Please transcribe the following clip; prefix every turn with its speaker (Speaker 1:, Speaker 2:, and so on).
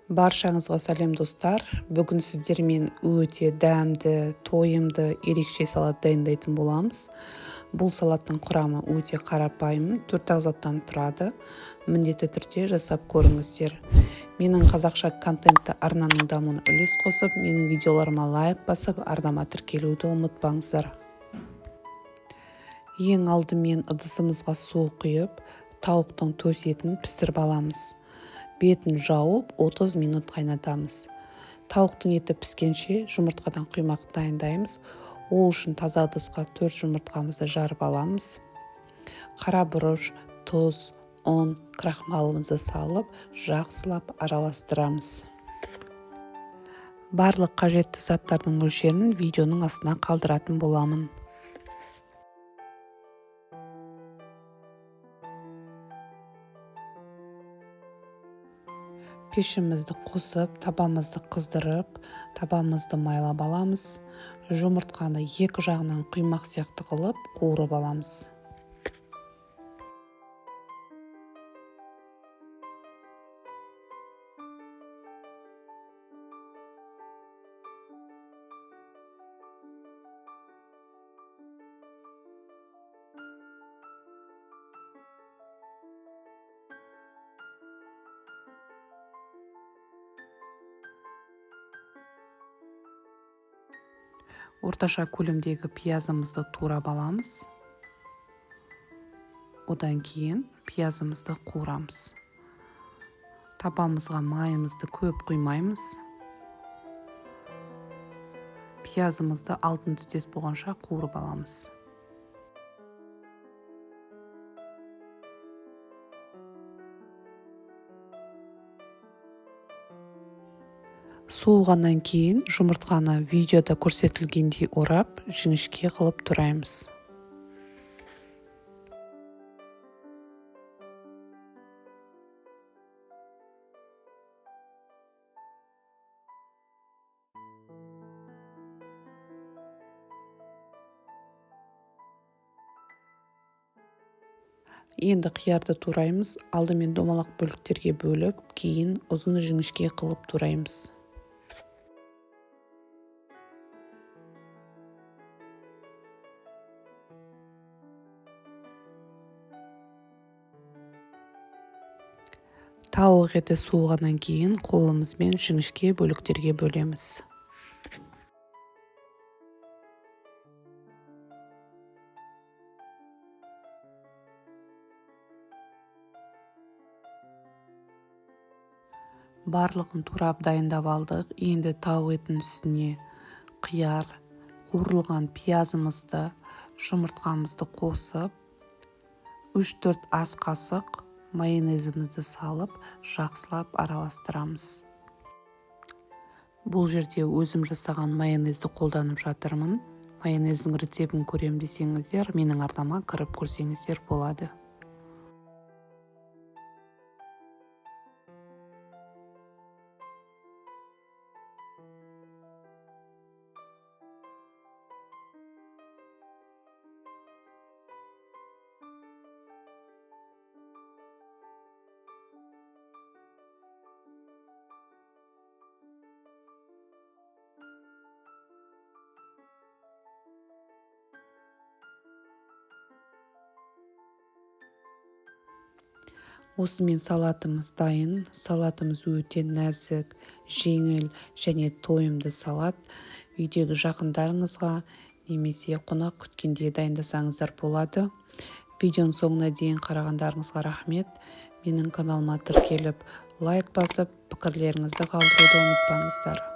Speaker 1: Баршаңызға сәлем достар. Бүгін сіздермен өте дәмді, тойымды, ерекше салат дайындайтын боламыз. Бұл салаттың құрамы өте қарапайым, 4 ағзаттан тұрады. Міндетті түрде жасап көріңіздер. Менің қазақша контентті арнамның дамуына үлес қосып, менің видеоларыма лайк басып, арнама тіркелуді ұмытпаңыздар. Ең алдымен ыдысымызға су құйып, тауықтың төс етін пісіріп аламыз. Бетін жауып 30 минут қайнатамыз. Тауықтың еті піскенше жұмыртқадан құймақ дайындаймыз. Ол үшін таза ыдысқа 4 жұмыртқамызды жарып аламыз. Қара бұрыш, тұз, ұн, крахмалымызды салып, жақсылап араластырамыз. Барлық қажетті заттардың мөлшерін видеоның астына қалдыратын боламын. Пешімізді қосып, табамызды қыздырып, табамызды майлап аламыз. Жұмыртқаны екі жағынан құймақ сияқты қылып, қуырып аламыз. Орташа көлемдегі пиязымызды турап аламыз. Одан кейін пиязымызды қуырамыз. Табамызға майымызды көп құймаймыз. Пиязымызды алтын түстес болғанша қуырып аламыз. Суығаннан кейін жұмыртқаны видеода көрсетілгендей орап, жіңішке қылып тураймыз. Енді қиярды тураймыз. Алдымен домалақ бөліктерге бөліп, кейін ұзын жіңішке қылып тураймыз. Тауық еті суығаннан кейін қолымызбен жіңішке бөліктерге бөлеміз. Барлығын турап дайындап алдық. Енді тауық етінің үстіне қияр, қуырылған пиязымызды, жұмыртқамызды қосып, 3-4 ас қасық майонезімізді салып, жақсылап араластырамыз. Бұл жерде өзім жасаған майонезді қолданып жатырмын. Майонездің рецептін көрем десеңіздер, менің арнама кіріп көрсеңіздер болады. Осымен салатымыз дайын. Салатымыз өте нәзік, жеңіл және тойымды салат. Үйдегі жақындарыңызға немесе қонақ күткенде дайындасаңыздар болады. Видеоның соңына дейін қарағандарыңызға рахмет. Менің каналыма тіркеліп, лайк басып, пікірлеріңізді қалдыруды ұмытпаңыздар.